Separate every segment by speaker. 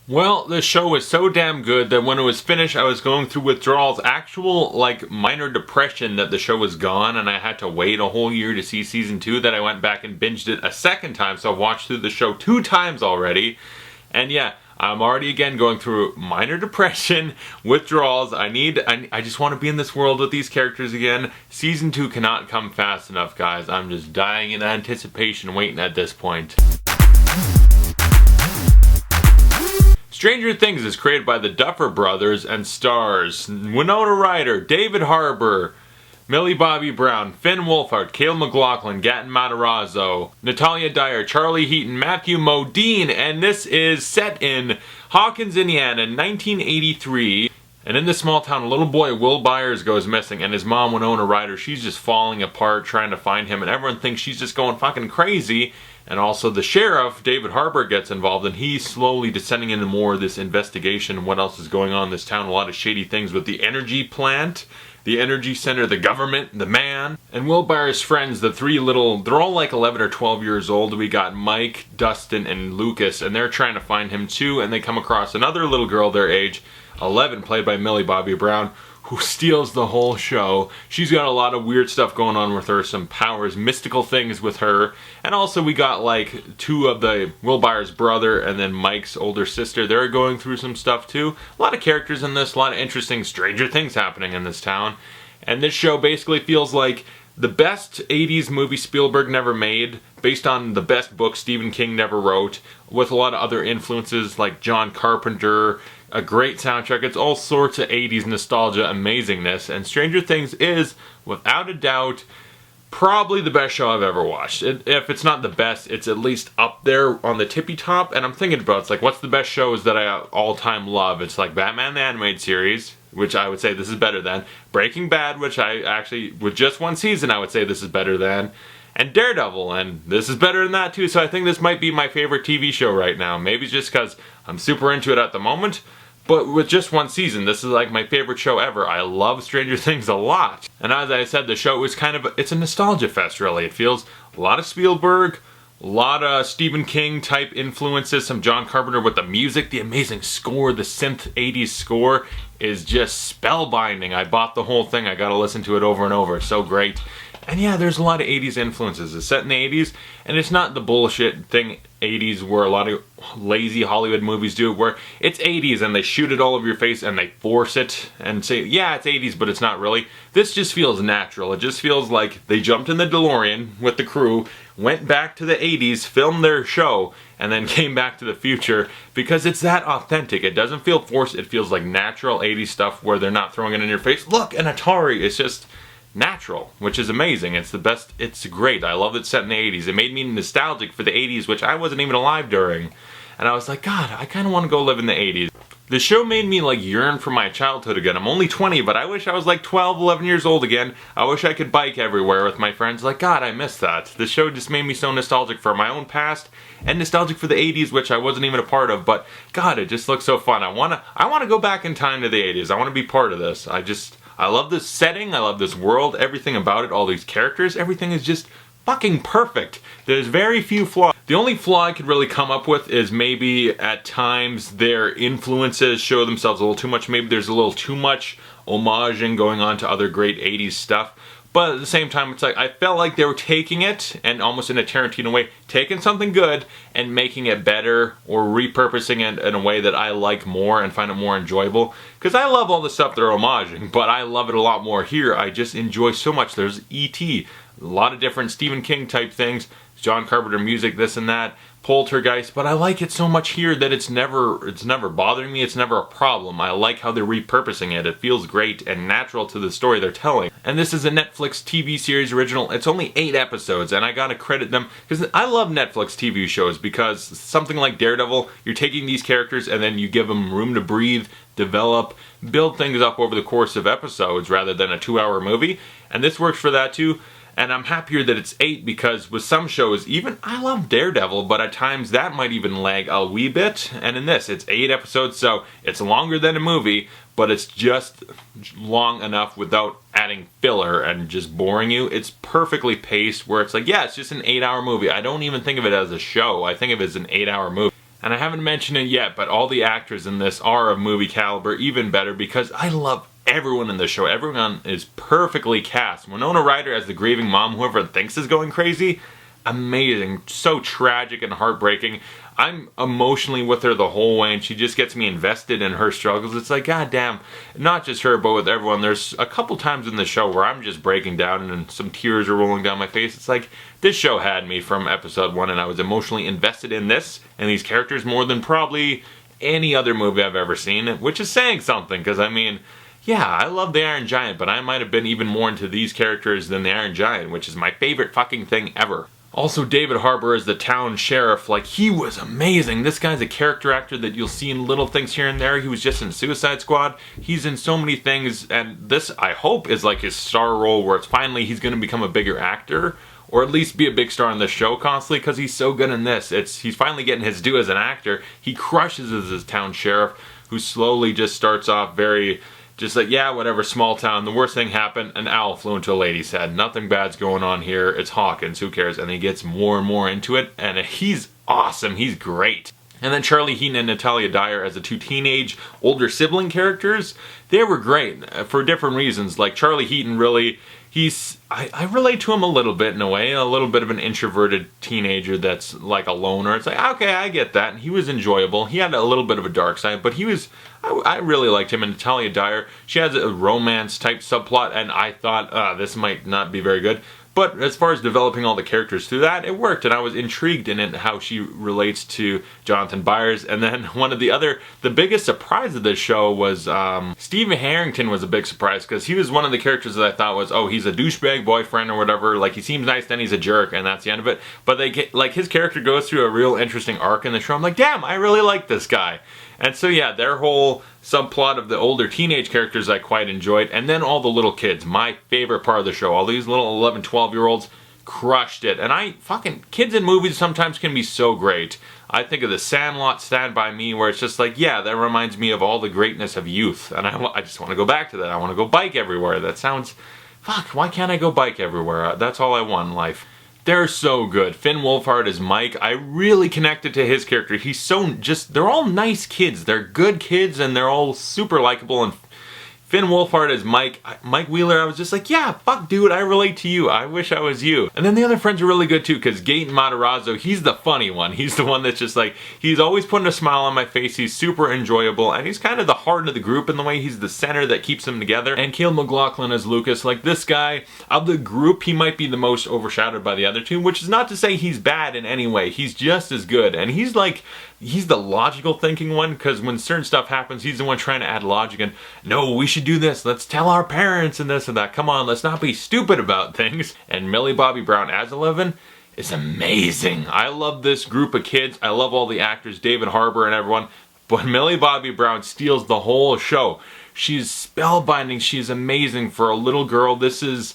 Speaker 1: Well, the show was so damn good that when it was finished, I was going through withdrawals, actual, minor depression that the show was gone, and I had to wait a whole year to see season 2, that I went back and binged it a second time, so I've watched through the show 2 times already. And yeah, I'm already again going through minor depression, withdrawals. I just want to be in this world with these characters again. Season 2 cannot come fast enough, guys. I'm just dying in anticipation waiting at this point. Stranger Things is created by the Duffer Brothers and stars Winona Ryder, David Harbour, Millie Bobby Brown, Finn Wolfhard, McLaughlin, Gaten Matarazzo, Natalia Dyer, Charlie Heaton, Matthew Modine, and this is set in Hawkins, Indiana, 1983. And in this small town, a little boy, Will Byers, goes missing, and his mom, Winona Ryder, she's just falling apart trying to find him, and everyone thinks she's just going fucking crazy. And also the sheriff, David Harbour, gets involved, and he's slowly descending into more of this investigation. What else is going on in this town? A lot of shady things with the energy plant, the energy center, the government, the man. And Will Byers' friends, the three little, they're all like 11 or 12 years old. We got Mike, Dustin, and Lucas, and they're trying to find him too. And they come across another little girl their age, 11, played by Millie Bobby Brown, who steals the whole show. She's got a lot of weird stuff going on with her, some powers, mystical things with her. And also we got like 2 of the Will Byers' brother and then Mike's older sister. They're going through some stuff too. A lot of characters in this, a lot of interesting Stranger Things happening in this town. And this show basically feels like the best 80s movie Spielberg never made, based on the best book Stephen King never wrote, with a lot of other influences like John Carpenter, a great soundtrack. It's all sorts of 80s nostalgia amazingness, and Stranger Things is, without a doubt, probably the best show I've ever watched. If it's not the best, it's at least up there on the tippy top. And I'm thinking about, it's like, what's the best shows that I all-time love? It's like Batman the Animated Series, which I would say this is better than. Breaking Bad, which I actually, with just 1 season, I would say this is better than. And Daredevil, and this is better than that too. So I think this might be my favorite TV show right now. Maybe just because I'm super into it at the moment. But with just 1 season, this is like my favorite show ever. I love Stranger Things a lot. And as I said, the show is it's a nostalgia fest, really. It feels a lot of Spielberg, a lot of Stephen King type influences, some John Carpenter with the music, the amazing score, the synth 80s score is just spellbinding. I bought the whole thing. I gotta listen to it over and over. It's so great. And yeah, there's a lot of 80s influences. It's set in the 80s, and it's not the bullshit thing 80s where a lot of lazy Hollywood movies do, where it's 80s and they shoot it all over your face and they force it and say, yeah, it's 80s, but it's not really. This just feels natural. It just feels like they jumped in the DeLorean with the crew, went back to the 80s, filmed their show, and then came back to the future, because it's that authentic. It doesn't feel forced. It feels like natural 80s stuff where they're not throwing it in your face. Look, an Atari. It's just natural, which is amazing. It's the best. It's great. I love it's set in the 80s. It made me nostalgic for the 80s, which I wasn't even alive during. And I was like, God, I kind of want to go live in the 80s. The show made me like yearn for my childhood again. I'm only 20, but I wish I was like 12, 11 years old again. I wish I could bike everywhere with my friends. Like, God, I miss that. The show just made me so nostalgic for my own past and nostalgic for the 80s, which I wasn't even a part of. But God, it just looks so fun. I want to go back in time to the 80s. I want to be part of this. I love this setting, I love this world, everything about it, all these characters, everything is just fucking perfect. There's very few flaws. The only flaw I could really come up with is maybe at times their influences show themselves a little too much. Maybe there's a little too much homaging going on to other great 80s stuff. But at the same time, it's like, I felt like they were taking it, and almost in a Tarantino way, taking something good and making it better, or repurposing it in a way that I like more and find it more enjoyable. Because I love all the stuff they're homaging, but I love it a lot more here. I just enjoy so much. There's E.T., a lot of different Stephen King type things, John Carpenter music, this and that, Poltergeist, but I like it so much here that it's never bothering me. It's never a problem. I like how they're repurposing it. It feels great and natural to the story they're telling. And this is a Netflix TV series original. It's only 8 episodes, and I gotta credit them, because I love Netflix TV shows, because something like Daredevil, you're taking these characters and then you give them room to breathe, develop, build things up over the course of episodes rather than a 2-hour movie. And this works for that too. And I'm happier that it's 8, because with some shows, even, I love Daredevil, but at times that might even lag a wee bit. And in this, it's 8 episodes, so it's longer than a movie, but it's just long enough without adding filler and just boring you. It's perfectly paced where it's like, yeah, it's just an 8-hour movie. I don't even think of it as a show. I think of it as an 8-hour movie. And I haven't mentioned it yet, but all the actors in this are of movie caliber, even better, because I love everyone in the show. Everyone is perfectly cast. Winona Ryder as the grieving mom, whoever thinks is going crazy, amazing. So tragic and heartbreaking. I'm emotionally with her the whole way, and she just gets me invested in her struggles. It's like, goddamn, not just her, but with everyone. There's a couple times in the show where I'm just breaking down and some tears are rolling down my face. It's like, this show had me from episode 1, and I was emotionally invested in this and these characters more than probably any other movie I've ever seen, which is saying something, because I mean, yeah, I love the Iron Giant, but I might have been even more into these characters than the Iron Giant, which is my favorite fucking thing ever. Also, David Harbour as the town sheriff, like, he was amazing. This guy's a character actor that you'll see in little things here and there. He was just in Suicide Squad. He's in so many things, and this, I hope, is like his star role where it's finally he's going to become a bigger actor, or at least be a big star on the show constantly, because he's so good in this. He's finally getting his due as an actor. He crushes as his town sheriff, who slowly just starts off very... just like, yeah, whatever, small town, the worst thing happened, an owl flew into a lady's head. Nothing bad's going on here, it's Hawkins, who cares? And he gets more and more into it, and he's awesome, he's great. And then Charlie Heaton and Natalia Dyer as the two teenage, older sibling characters, they were great, for different reasons. Like, Charlie Heaton really, I relate to him a little bit in a way, a little bit of an introverted teenager that's like a loner. It's like, okay, I get that. And he was enjoyable. He had a little bit of a dark side, but I really liked him. And Natalia Dyer, she has a romance type subplot, and I thought, this might not be very good. But as far as developing all the characters through that, it worked, and I was intrigued in it, how she relates to Jonathan Byers. And then the biggest surprise of this show was Steve Harrington was a big surprise, because he was one of the characters that I thought was, oh, he's a douchebag boyfriend or whatever, like he seems nice, then he's a jerk, and that's the end of it. But his character goes through a real interesting arc in the show. I'm like, damn, I really like this guy. And so yeah, their whole subplot of the older teenage characters I quite enjoyed, and then all the little kids, my favorite part of the show. All these little 11, 12-year-olds crushed it. And kids in movies sometimes can be so great. I think of The Sandlot, Stand By Me, where it's just like, yeah, that reminds me of all the greatness of youth. And I just want to go back to that. I want to go bike everywhere. That sounds, fuck, why can't I go bike everywhere? That's all I want in life. They're so good. Finn Wolfhard is Mike. I really connected to his character. He's so they're all nice kids. They're good kids, and they're all super likable. And Finn Wolfhard is Mike. Mike Wheeler, I was just like, yeah, fuck, dude, I relate to you. I wish I was you. And then the other friends are really good, too, because Gaten Matarazzo, he's the funny one. He's the one that's just like, he's always putting a smile on my face. He's super enjoyable, and he's kind of the heart of the group in the way he's the center that keeps them together. And McLaughlin as Lucas, like, this guy, of the group, he might be the most overshadowed by the other two, which is not to say he's bad in any way. He's just as good, and he's the logical thinking one, because when certain stuff happens, he's the one trying to add logic and, no, we should do this, let's tell our parents and this and that, come on, let's not be stupid about things. And Millie Bobby Brown as 11 is amazing. I love this group of kids, I love all the actors, David Harbour and everyone, but Millie Bobby Brown steals the whole show. She's spellbinding, she's amazing for a little girl. This is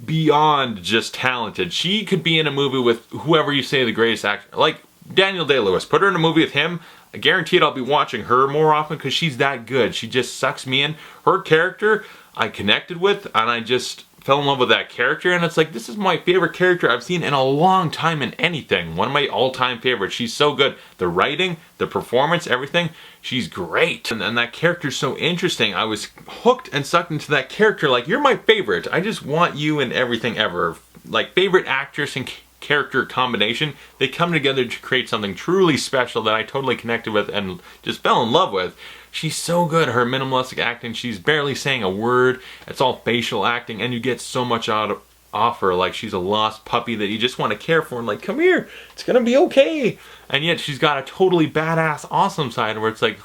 Speaker 1: beyond just talented. She could be in a movie with whoever you say the greatest actor, like Daniel Day-Lewis. Put her in a movie with him, I guarantee I'll be watching her more often, because she's that good. She just sucks me in. Her character I connected with, and I just fell in love with that character, and it's like, this is my favorite character I've seen in a long time in anything. One of my all-time favorites. She's so good. The writing, the performance, everything, she's great. And that character's so interesting. I was hooked and sucked into that character, like, you're my favorite. I just want you in everything ever. Like, favorite actress and character combination, they come together to create something truly special that I totally connected with and just fell in love with. She's so good. Her minimalistic acting, she's barely saying a word. It's all facial acting, and you get so much out of her. Like, she's a lost puppy that you just want to care for and like, come here, it's gonna be okay. And yet she's got a totally badass, awesome side where it's like,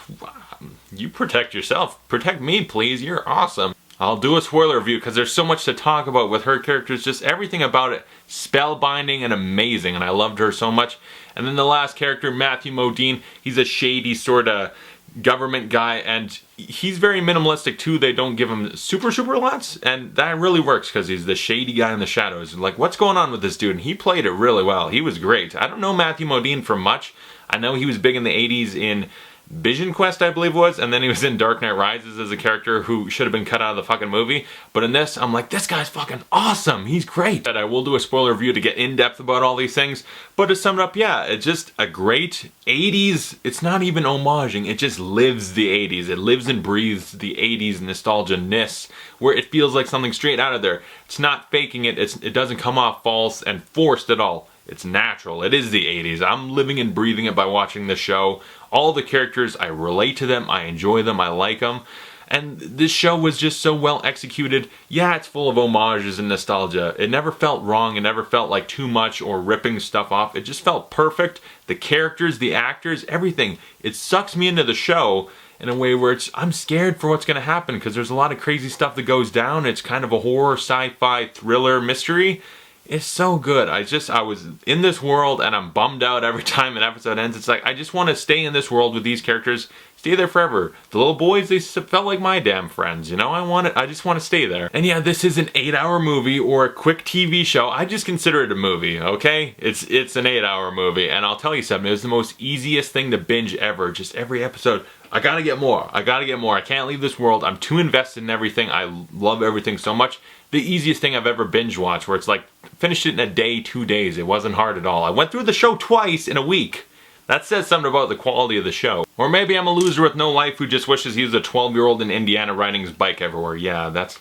Speaker 1: you protect yourself. Protect me, please. You're awesome. I'll do a spoiler review because there's so much to talk about with her characters. Just everything about it spellbinding and amazing, and I loved her so much. And then the last character, Matthew Modine, he's a shady sort of government guy, and he's very minimalistic too. They don't give him super lots, and that really works because he's the shady guy in the shadows. Like, what's going on with this dude? And he played it really well. He was great. I don't know Matthew Modine from much. I know he was big in the 80s in Vision Quest, I believe it was, and then he was in Dark Knight Rises as a character who should have been cut out of the fucking movie. But in this, I'm like, this guy's fucking awesome. He's great. And I will do a spoiler review to get in depth about all these things. But to sum it up, yeah, it's just a great 80s. It's not even homaging. It just lives the 80s. It lives and breathes the 80s nostalgia-ness, where it feels like something straight out of there. It's not faking it. It doesn't come off false and forced at all. It's natural. It is the 80s. I'm living and breathing it by watching this show. All the characters, I relate to them, I enjoy them, I like them. And this show was just so well executed. Yeah, it's full of homages and nostalgia. It never felt wrong. It never felt like too much or ripping stuff off. It just felt perfect. The characters, the actors, everything. It sucks me into the show in a way where I'm scared for what's going to happen because there's a lot of crazy stuff that goes down. It's kind of a horror, sci-fi, thriller, mystery. It's so good. I was in this world and I'm bummed out every time an episode ends. It's like, I just want to stay in this world with these characters, stay there forever. The little boys, they felt like my damn friends, you know? I just want to stay there. And yeah, this is an 8-hour movie or a quick TV show. I just consider it a movie, okay? It's an 8-hour movie, and I'll tell you something, it was the most easiest thing to binge ever. Just every episode, I gotta get more. I gotta get more. I can't leave this world. I'm too invested in everything. I love everything so much. The easiest thing I've ever binge watched, where it's like, finished it in a day, 2 days. It wasn't hard at all. I went through the show twice in a week. That says something about the quality of the show. Or maybe I'm a loser with no life who just wishes he was a 12-year-old in Indiana riding his bike everywhere. Yeah, that's...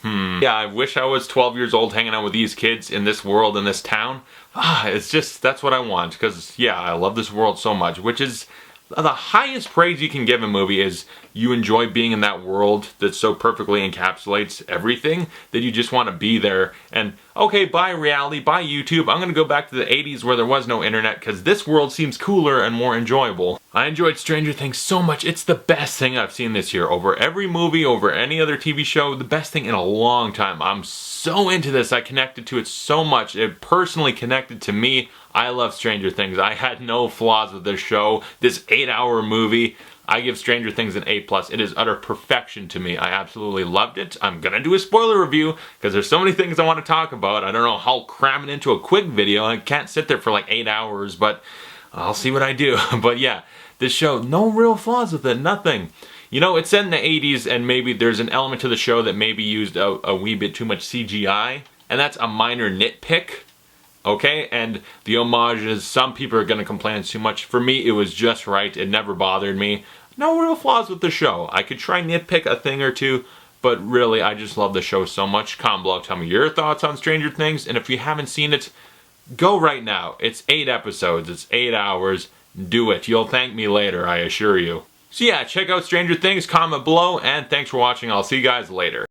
Speaker 1: Yeah, I wish I was 12 years old hanging out with these kids in this world, in this town. It's just, that's what I want. Because, yeah, I love this world so much, which is... The highest praise you can give a movie is you enjoy being in that world that so perfectly encapsulates everything that you just want to be there. And okay, bye reality, bye YouTube. I'm going to go back to the 80s where there was no internet because this world seems cooler and more enjoyable. I enjoyed Stranger Things so much. It's the best thing I've seen this year. Over every movie, over any other TV show, the best thing in a long time. I'm so into this. I connected to it so much. It personally connected to me. I love Stranger Things. I had no flaws with this show. This 8-hour movie, I give Stranger Things an A+. It is utter perfection to me. I absolutely loved it. I'm gonna do a spoiler review because there's so many things I want to talk about. I don't know how I'll cram it into a quick video. I can't sit there for like 8 hours, but I'll see what I do. But yeah, this show, no real flaws with it, nothing. You know, it's set in the 80s and maybe there's an element to the show that maybe used a wee bit too much CGI, and that's a minor nitpick. Okay, and the homages, some people are going to complain too much. For me, it was just right. It never bothered me. No real flaws with the show. I could try nitpick a thing or two, but really, I just love the show so much. Comment below, tell me your thoughts on Stranger Things, and if you haven't seen it, go right now. It's 8 episodes. It's 8 hours. Do it. You'll thank me later, I assure you. So yeah, check out Stranger Things, comment below, and thanks for watching. I'll see you guys later.